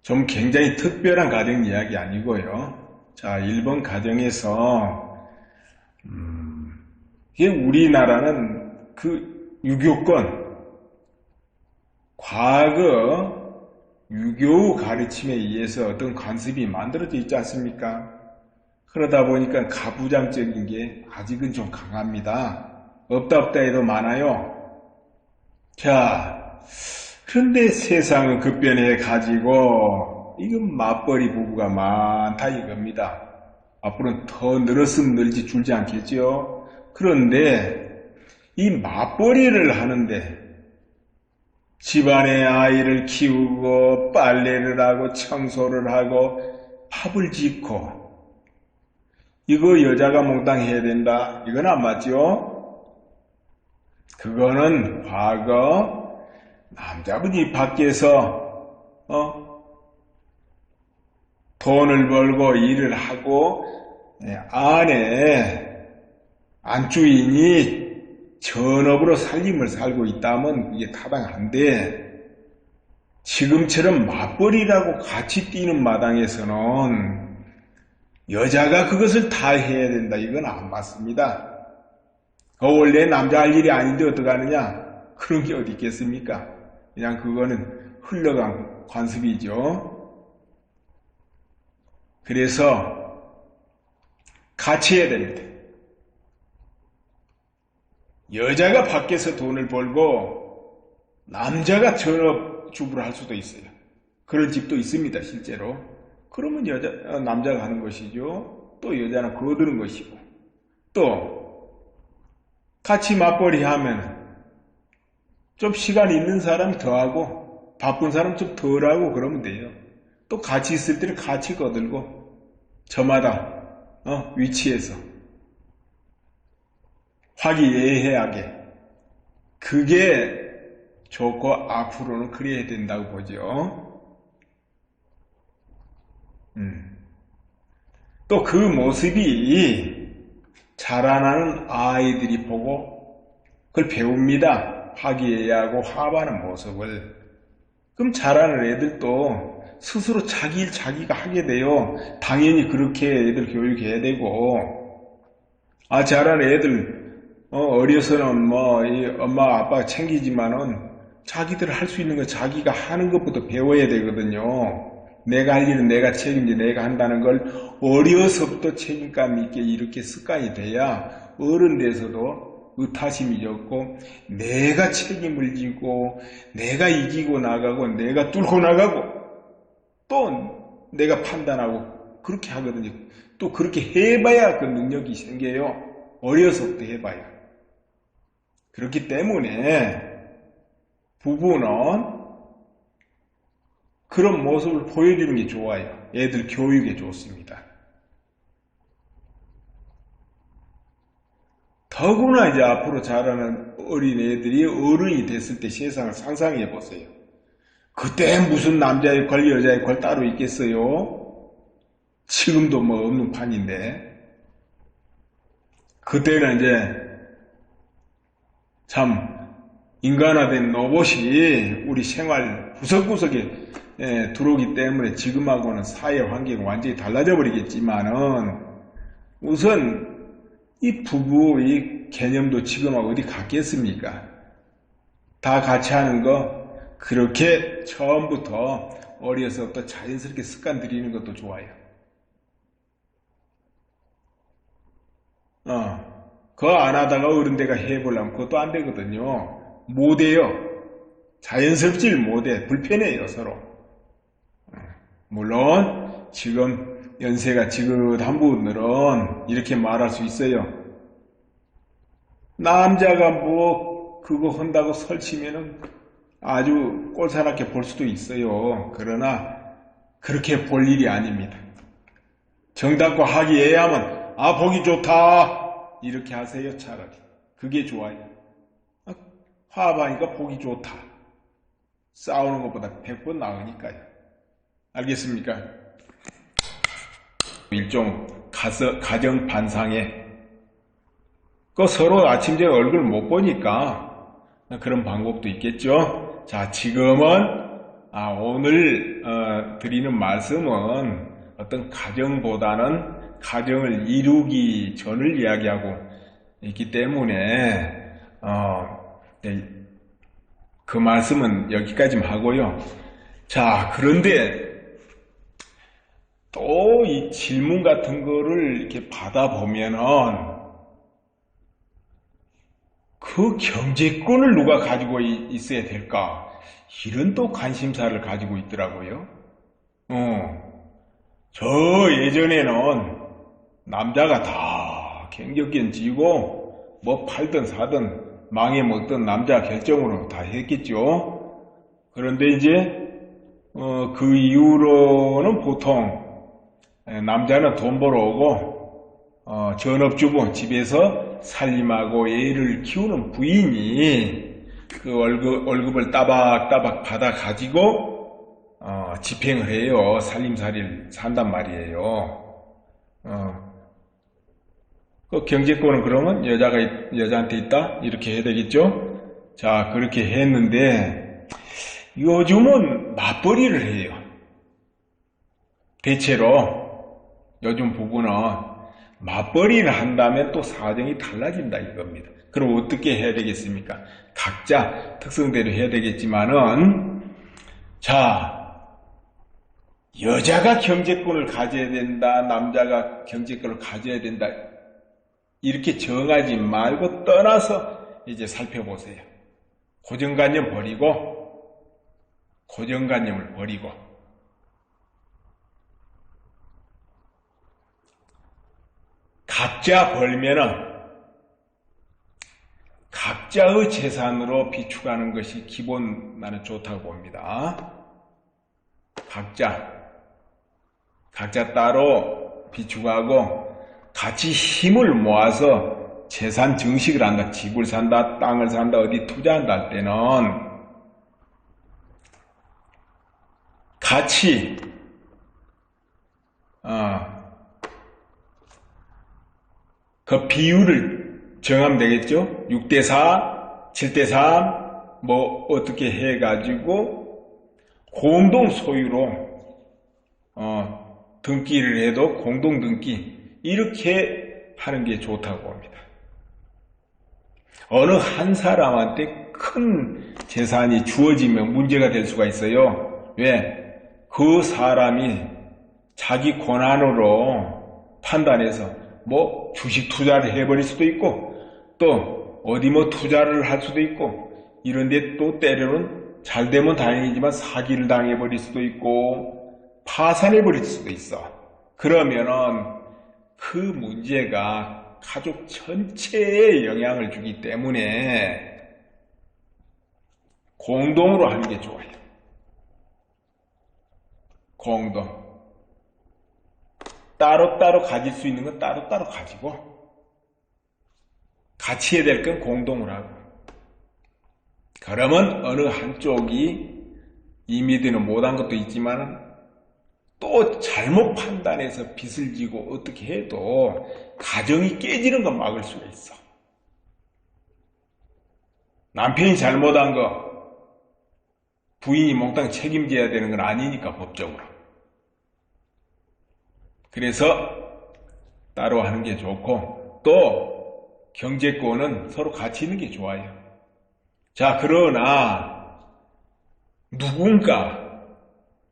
좀 굉장히 특별한 가정 이야기 아니고요. 자, 일본 가정에서 이게 우리나라는 그 유교권 과거 유교 가르침에 의해서 어떤 관습이 만들어져 있지 않습니까? 그러다 보니까 가부장적인 게 아직은 좀 강합니다. 없다 해도 많아요. 자, 그런데 세상은 급변해 가지고 이건 맞벌이 부부가 많다 이겁니다. 앞으로는 더 늘었으면 늘지 줄지 않겠죠. 그런데 이 맞벌이를 하는데 집안의 아이를 키우고 빨래를 하고 청소를 하고 밥을 짓고 이거 여자가 몽땅 해야 된다. 이건 안 맞죠? 그거는 과거 남자분이 밖에서 돈을 벌고 일을 하고 안에 안주인이 전업으로 살림을 살고 있다면 이게 타당한데, 지금처럼 맞벌이라고 같이 뛰는 마당에서는 여자가 그것을 다 해야 된다. 이건 안 맞습니다. 원래 남자 할 일이 아닌데 어떡하느냐? 그런 게 어디 있겠습니까? 그냥 그거는 흘러간 관습이죠. 그래서 같이 해야 됩니다. 여자가 밖에서 돈을 벌고 남자가 전업주부를 할 수도 있어요. 그런 집도 있습니다, 실제로. 그러면 남자가 하는 것이죠. 또 여자는 거두는 것이고. 또 같이 맞벌이 하면 좀 시간 있는 사람이 더 하고 바쁜 사람 좀 덜 하고 그러면 돼요. 또 같이 있을 때는 같이 거들고 저마다 위치에서 화기애애하게, 그게 좋고 앞으로는 그래야 된다고 보죠. 또 그 모습이 자라나는 아이들이 보고 그걸 배웁니다. 화기애애하고 화합하는 모습을. 그럼 자라는 애들도 스스로 자기 일 자기가 하게 돼요. 당연히 그렇게 애들 교육해야 되고, 자라는 애들 어려서는 이 엄마 아빠가 챙기지만은 자기들 할 수 있는 거 자기가 하는 것부터 배워야 되거든요. 내가 할 일은 내가 책임지 내가 한다는 걸 어려서부터 책임감 있게 이렇게 습관이 돼야 어른 돼서도 의타심이 적고 내가 책임을 지고 내가 이기고 나가고 내가 뚫고 나가고 또 내가 판단하고 그렇게 하거든요. 또 그렇게 해봐야 그 능력이 생겨요. 어려서부터 해봐야. 그렇기 때문에 부부는 그런 모습을 보여주는 게 좋아요. 애들 교육에 좋습니다. 더구나 이제 앞으로 자라는 어린 애들이 어른이 됐을 때 세상을 상상해 보세요. 그때 무슨 남자 역할, 여자 역할 따로 있겠어요? 지금도 뭐 없는 판인데. 그때는 이제 참 인간화된 로봇이 우리 생활 구석구석에 들어오기 때문에 지금하고는 사회 환경이 완전히 달라져 버리겠지만은 우선 이 부부의 개념도 지금하고 어디 같겠습니까? 다 같이 하는 거 그렇게 처음부터 어려서부터 자연스럽게 습관 들이는 것도 좋아요. 그거 안 하다가 어른대가 해보려면 그것도 안 되거든요. 못해요. 자연스럽질 못해. 불편해요, 서로. 물론 지금 연세가 지긋한 분들은 이렇게 말할 수 있어요. 남자가 뭐 그거 한다고 설치면은 아주 꼴사납게 볼 수도 있어요. 그러나 그렇게 볼 일이 아닙니다. 정답과 화기애애하면 보기 좋다 이렇게 하세요. 차라리 그게 좋아요. 화합하니까 보기 좋다. 싸우는 것보다 100번 나으니까요. 알겠습니까? 일종 가정 반상회. 서로 아침 저녁 얼굴 못 보니까 그런 방법도 있겠죠. 자, 지금은 오늘 드리는 말씀은 어떤 가정보다는 가정을 이루기 전을 이야기하고 있기 때문에 그 말씀은 여기까지만 하고요. 자, 그런데 또 이 질문 같은 거를 이렇게 받아보면은 그 경제권을 누가 가지고 있어야 될까? 이런 또 관심사를 가지고 있더라고요. 저 예전에는 남자가 다 경제권 쥐고 뭐 팔든 사든 망해 먹던 남자 결정으로 다 했겠죠. 그런데 이제 그 이후로는 보통 남자는 돈 벌어오고 전업주부 집에서 살림하고 애를 키우는 부인이 그 월급을 따박따박 받아가지고 집행을 해요. 살림살이를 산단 말이에요. 그 경제권은 그러면 여자한테 있다? 이렇게 해야 되겠죠? 자, 그렇게 했는데, 요즘은 맞벌이를 해요. 대체로, 요즘 부부는 맞벌이를 한다면 또 사정이 달라진다 이겁니다. 그럼 어떻게 해야 되겠습니까? 각자 특성대로 해야 되겠지만은, 자, 여자가 경제권을 가져야 된다, 남자가 경제권을 가져야 된다, 이렇게 정하지 말고 떠나서 이제 살펴보세요. 고정관념을 버리고, 각자 벌면은 각자의 재산으로 비축하는 것이 기본 나는 좋다고 봅니다. 각자 따로 비축하고 같이 힘을 모아서 재산 증식을 한다. 집을 산다, 땅을 산다, 어디 투자한다 할 때는 같이 그 비율을 정하면 되겠죠? 6대4, 7대3 뭐 어떻게 해가지고 공동 소유로 등기를 해도 공동 등기 이렇게 하는 게 좋다고 봅니다. 어느 한 사람한테 큰 재산이 주어지면 문제가 될 수가 있어요. 왜? 그 사람이 자기 권한으로 판단해서 뭐 주식 투자를 해버릴 수도 있고 또 어디 뭐 투자를 할 수도 있고 이런데 또 때로는 잘 되면 다행이지만 사기를 당해버릴 수도 있고 파산해버릴 수도 있어. 그러면은 그 문제가 가족 전체에 영향을 주기 때문에 공동으로 하는 게 좋아요. 공동. 따로따로 가질 수 있는 건 따로따로 가지고 같이 해야 될 건 공동으로 하고 그러면 어느 한쪽이 이미디는 못한 것도 있지만 또 잘못 판단해서 빚을 지고 어떻게 해도 가정이 깨지는 건 막을 수가 있어. 남편이 잘못한 거 부인이 몽땅 책임져야 되는 건 아니니까 법적으로. 그래서 따로 하는 게 좋고 또 경제권은 서로 같이 있는 게 좋아요. 자, 그러나 누군가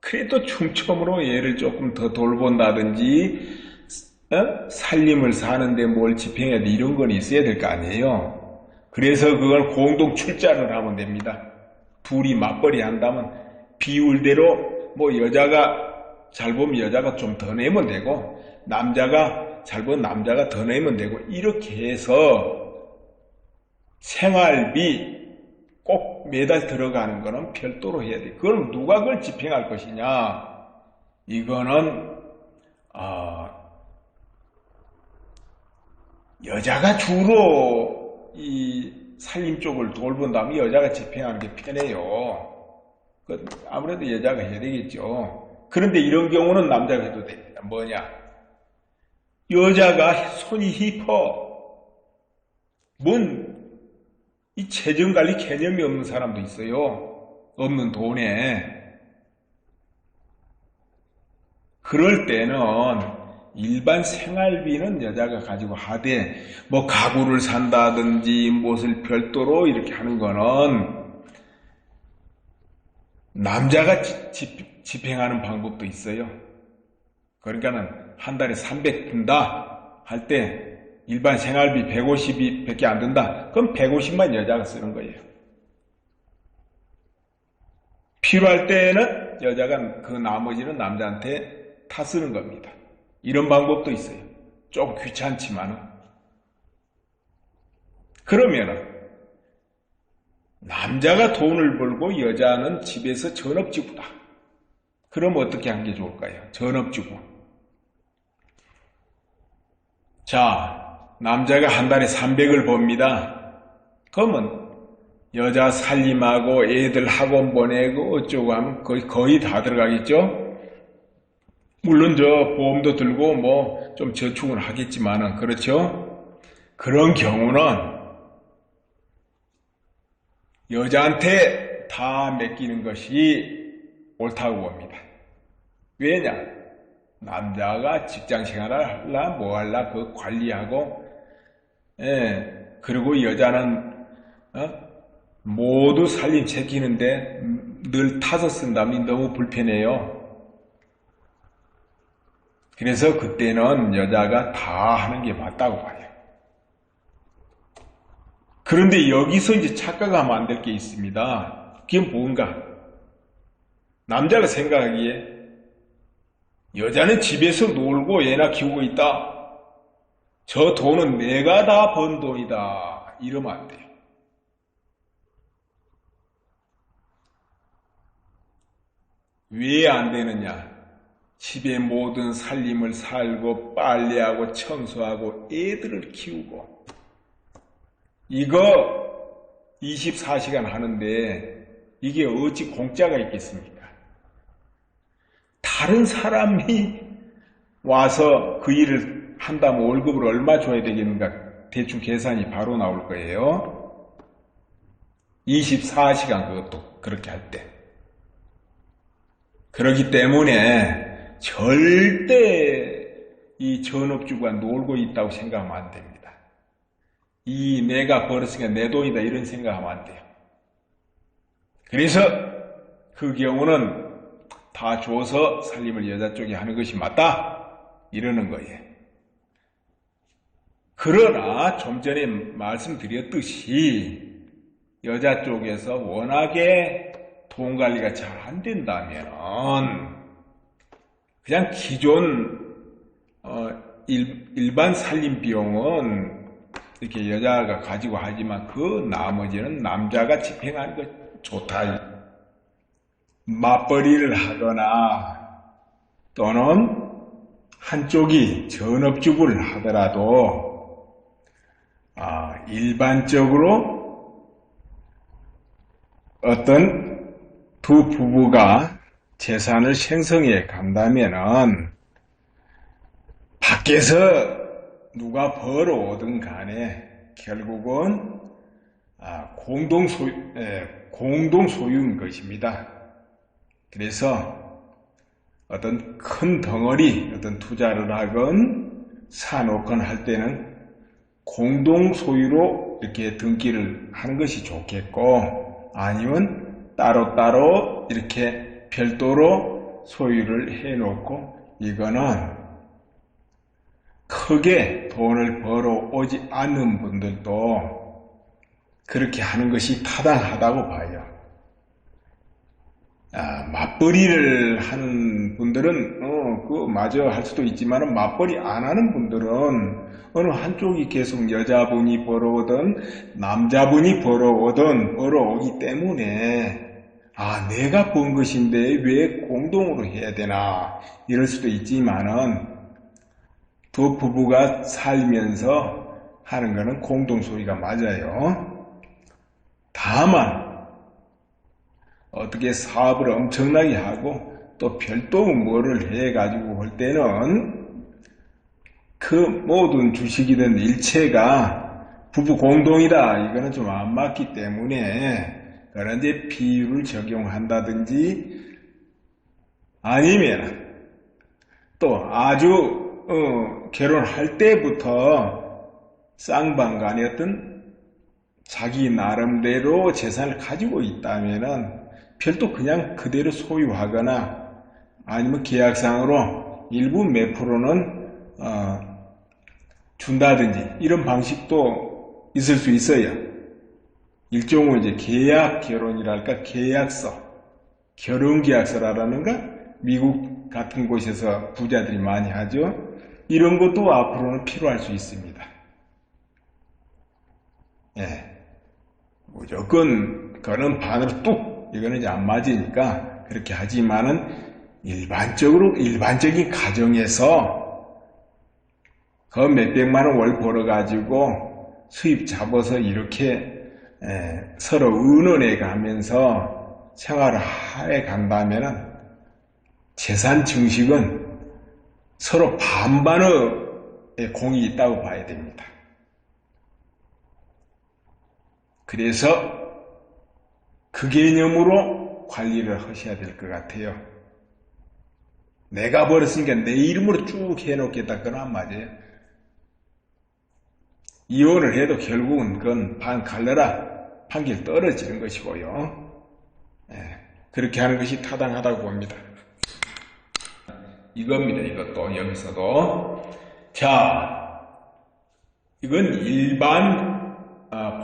그래도 충청으로 얘를 조금 더 돌본다든지 살림을 사는데 뭘 집행해야 돼 이런 건 있어야 될 거 아니에요. 그래서 그걸 공동 출자를 하면 됩니다. 둘이 맞벌이 한다면 비율대로 뭐 여자가 잘 보면 여자가 좀 더 내면 되고 남자가 잘 보면 남자가 더 내면 되고 이렇게 해서 생활비 꼭 매달 들어가는 거는 별도로 해야 돼. 그럼 누가 그걸 집행할 것이냐? 이거는 여자가 주로 이 살림 쪽을 돌본다면 여자가 집행하는 게 편해요. 아무래도 여자가 해야 되겠죠. 그런데 이런 경우는 남자가 해도 됩니다. 뭐냐? 여자가 손이 힙어. 이 재정관리 개념이 없는 사람도 있어요. 없는 돈에. 그럴 때는 일반 생활비는 여자가 가지고 하되 뭐 가구를 산다든지 무엇을 별도로 이렇게 하는 거는 남자가 집행하는 방법도 있어요. 그러니까는 한 달에 300 든다 할 때 일반 생활비 150이 밖에 안 든다. 그럼 150만 여자가 쓰는 거예요. 필요할 때는 여자가 그 나머지는 남자한테 타 쓰는 겁니다. 이런 방법도 있어요. 좀 귀찮지만은. 그러면은 남자가 돈을 벌고 여자는 집에서 전업주부다. 그럼 어떻게 하는 게 좋을까요? 전업주부. 자, 남자가 한 달에 300을 법니다. 그러면 여자 살림하고 애들 학원 보내고 어쩌고 하면 거의 다 들어가겠죠? 물론 보험도 들고 뭐 좀 저축은 하겠지만은, 그렇죠? 그런 경우는 여자한테 다 맡기는 것이 옳다고 봅니다. 왜냐? 남자가 직장 생활을 할라 뭐 할라 그거 관리하고, 그리고 여자는 모두 살림 챙기는데 늘 타서 쓴다면 너무 불편해요. 그래서 그때는 여자가 다 하는 게 맞다고 봐요. 그런데 여기서 이제 착각하면 안 될 게 있습니다. 그게 뭔가? 남자가 생각하기에 여자는 집에서 놀고 애나 키우고 있다. 저 돈은 내가 다 번 돈이다. 이러면 안 돼요. 왜 안 되느냐? 집의 모든 살림을 살고 빨래하고 청소하고 애들을 키우고 이거 24시간 하는데 이게 어찌 공짜가 있겠습니까? 다른 사람이 와서 그 일을 한다면 월급을 얼마 줘야 되겠는가? 대충 계산이 바로 나올 거예요. 24시간 그것도 그렇게 할 때. 그렇기 때문에 절대 이 전업주가 놀고 있다고 생각하면 안 됩니다. 이 내가 벌었으니까 내 돈이다 이런 생각하면 안 돼요. 그래서 그 경우는 다 줘서 살림을 여자 쪽이 하는 것이 맞다 이러는 거예요. 그러나 좀 전에 말씀드렸듯이 여자 쪽에서 워낙에 돈 관리가 잘 안 된다면 그냥 기존 일반 살림 비용은 이렇게 여자가 가지고 하지만 그 나머지는 남자가 집행하는 것 좋다. 맞벌이를 하거나 또는 한쪽이 전업주부를 하더라도 일반적으로 어떤 두 부부가 재산을 생성해 간다면은 밖에서 누가 벌어오든 간에 결국은 공동소유인 것입니다. 그래서 어떤 큰 덩어리, 어떤 투자를 하건 사놓건 할 때는 공동소유로 이렇게 등기를 하는 것이 좋겠고 아니면 따로따로 이렇게 별도로 소유를 해놓고 이거는 크게 돈을 벌어오지 않는 분들도 그렇게 하는 것이 타당하다고 봐요. 맞벌이를 하는 분들은 마저 할 수도 있지만 맞벌이 안 하는 분들은 어느 한쪽이 계속 여자분이 벌어오든 남자분이 벌어오기 때문에 내가 번 것인데 왜 공동으로 해야 되나 이럴 수도 있지만은 두 부부가 살면서 하는 거는 공동소유가 맞아요. 다만 어떻게 사업을 엄청나게 하고 또 별도 뭐를 해가지고 볼 때는 그 모든 주식이든 일체가 부부 공동이다. 이거는 좀 안 맞기 때문에 그런 이제 비율을 적용한다든지 아니면 또 아주 결혼할 때부터 쌍방간의 어떤 자기 나름대로 재산을 가지고 있다면은 별도 그냥 그대로 소유하거나 아니면 계약상으로 일부 몇 프로는 준다든지 이런 방식도 있을 수 있어요. 일종의 이제 계약 결혼이랄까 결혼계약서라는가 미국 같은 곳에서 부자들이 많이 하죠. 이런 것도 앞으로는 필요할 수 있습니다. 무조건 그거는 반으로 뚝 이거는 이제 안 맞으니까 그렇게 하지만은 일반적인 가정에서 그 몇백만 원 월 벌어가지고 수입 잡아서 이렇게 서로 의논해 가면서 생활을 해 간다면은 재산 증식은 서로 반반의 공이 있다고 봐야 됩니다. 그래서 그 개념으로 관리를 하셔야 될 것 같아요. 내가 벌었으니까 내 이름으로 쭉 해놓겠다. 그건 안 맞아요. 이혼을 해도 결국은 그건 반 갈라라 판결 떨어지는 것이고요. 그렇게 하는 것이 타당하다고 봅니다. 이겁니다. 이것도 여기서도. 자, 이건 일반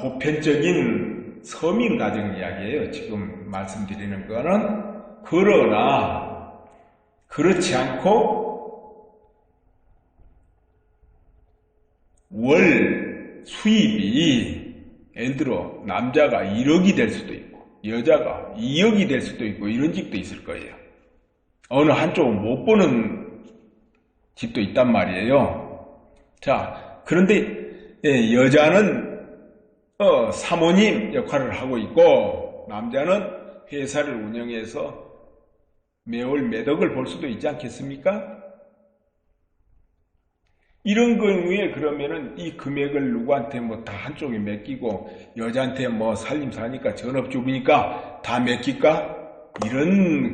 보편적인 서민 가정 이야기예요. 지금 말씀드리는 거는. 그러나 그렇지 않고 월 수입이 예를 들어 남자가 1억이 될 수도 있고 여자가 2억이 될 수도 있고 이런 집도 있을 거예요. 어느 한쪽은 못 보는 집도 있단 말이에요. 자, 그런데 여자는 사모님 역할을 하고 있고 남자는 회사를 운영해서 매월 매덕을 볼 수도 있지 않겠습니까? 이런 경우에 그러면은 이 금액을 누구한테 뭐 다 한쪽에 맡기고 여자한테 뭐 살림사니까 전업주부니까 다 맡길까?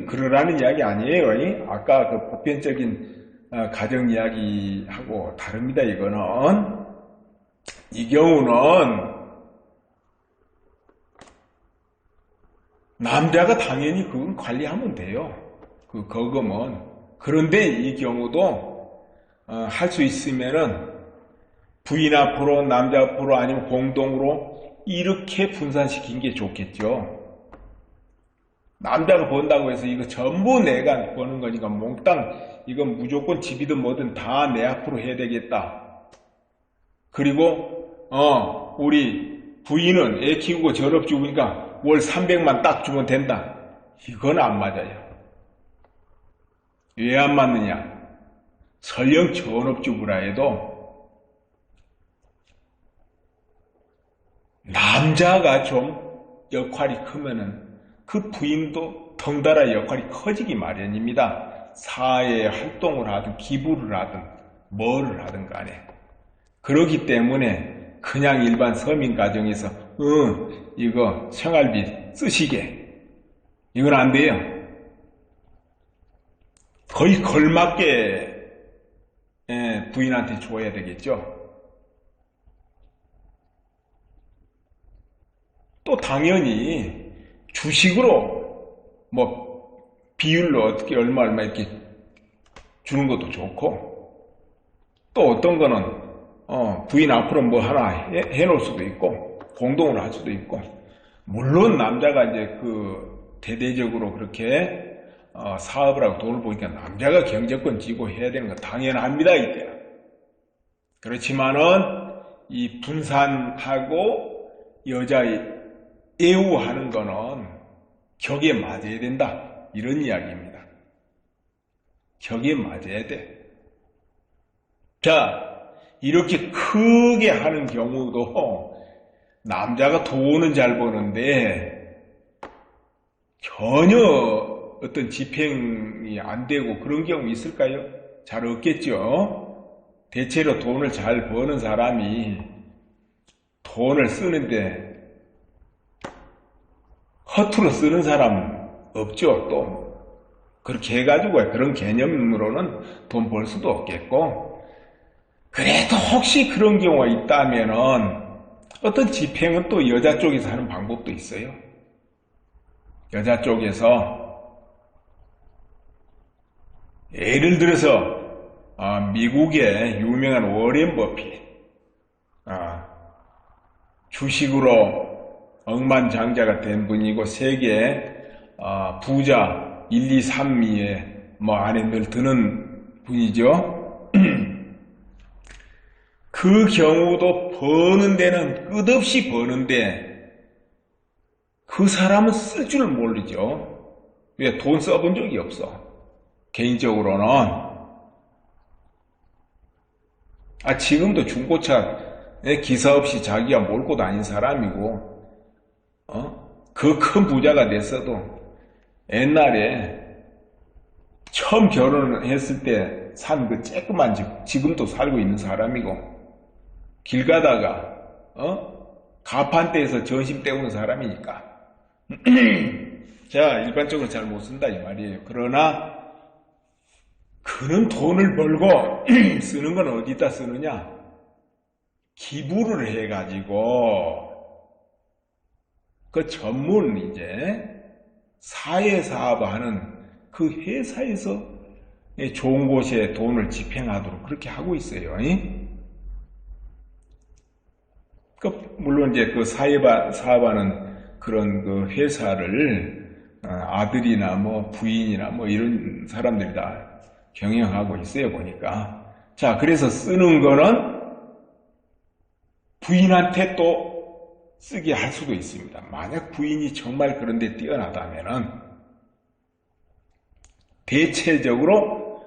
그러라는 이야기 아니에요. 아까 그 보편적인 가정 이야기하고 다릅니다. 이거는. 이 경우는 남자가 당연히 그건 관리하면 돼요. 그 거금은. 그런데 이 경우도 할 수 있으면은 부인 앞으로 남자 앞으로 아니면 공동으로 이렇게 분산시킨 게 좋겠죠. 남자가 번다고 해서 이거 전부 내가 버는 거니까 몽땅 이건 무조건 집이든 뭐든 다 내 앞으로 해야 되겠다. 그리고 우리 부인은 애 키우고 전업주부니까 월 300만 딱 주면 된다. 이건 안 맞아요. 왜 안 맞느냐? 설령 전업주부라 해도 남자가 좀 역할이 크면은 그 부인도 덩달아 역할이 커지기 마련입니다. 사회에 활동을 하든 기부를 하든 뭐를 하든 간에. 그렇기 때문에 그냥 일반 서민 가정에서 이거 생활비 쓰시게 이건 안 돼요. 거의 걸맞게 부인한테 줘야 되겠죠. 또 당연히 주식으로 뭐 비율로 어떻게 얼마 이렇게 주는 것도 좋고 또 어떤 거는 부인 앞으로 뭐 하나 해놓을 수도 있고 공동으로 할 수도 있고 물론 남자가 이제 그 대대적으로 그렇게 사업을 하고 돈을 보니까 남자가 경제권 쥐고 해야 되는 건 당연합니다. 이때는. 그렇지만은 이 분산하고 여자 애우하는 거는 격에 맞아야 된다. 이런 이야기입니다. 격에 맞아야 돼. 자, 이렇게 크게 하는 경우도 남자가 돈은 잘 버는데 전혀 어떤 집행이 안 되고 그런 경우 있을까요? 잘 없겠죠. 대체로 돈을 잘 버는 사람이 돈을 쓰는데 허투루 쓰는 사람은 없죠. 또 그렇게 해가지고 그런 개념으로는 돈 벌 수도 없겠고 그래도 혹시 그런 경우가 있다면은 어떤 집행은 또 여자 쪽에서 하는 방법도 있어요. 여자 쪽에서 예를 들어서 미국의 유명한 워렌 버핏 주식으로 억만장자가 된 분이고 세계 부자 1, 2, 3위에 뭐 안에 늘 드는 분이죠. 그 경우도 버는 데는 끝없이 버는데 그 사람은 쓸 줄 모르죠. 왜? 돈 써본 적이 없어. 개인적으로는 지금도 중고차에 기사 없이 자기가 몰고 다닌 사람이고 그 큰 부자가 됐어도 옛날에 처음 결혼했을 때 산 그 쬐끄만 집 지금도 살고 있는 사람이고 길 가다가 가판대에서 전심 때우는 사람이니까. 자, 일반적으로 잘 못 쓴다 이 말이에요. 그러나 그는 돈을 벌고 쓰는 건 어디다 쓰느냐? 기부를 해가지고 그 전문 이제 사회사업하는 그 회사에서 좋은 곳에 돈을 집행하도록 그렇게 하고 있어요. 물론 이제 그 사업하는 그런 그 회사를 아들이나 뭐 부인이나 뭐 이런 사람들이 다 경영하고 있어요, 보니까. 자, 그래서 쓰는 거는 부인한테 또 쓰게 할 수도 있습니다. 만약 부인이 정말 그런데 뛰어나다면은 대체적으로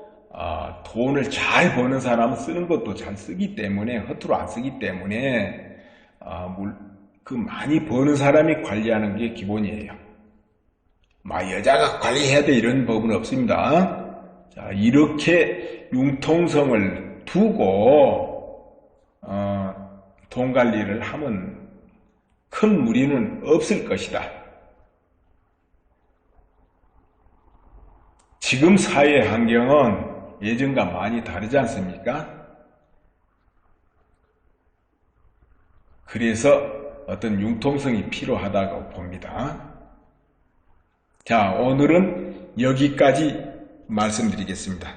돈을 잘 버는 사람은 쓰는 것도 잘 쓰기 때문에, 허투루 안 쓰기 때문에 그 많이 버는 사람이 관리하는 게 기본이에요. 여자가 관리해야 돼 이런 법은 없습니다. 자, 이렇게 융통성을 두고 돈 관리를 하면 큰 무리는 없을 것이다. 지금 사회 환경은 예전과 많이 다르지 않습니까? 그래서 어떤 융통성이 필요하다고 봅니다. 자, 오늘은 여기까지 말씀드리겠습니다.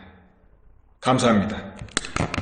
감사합니다.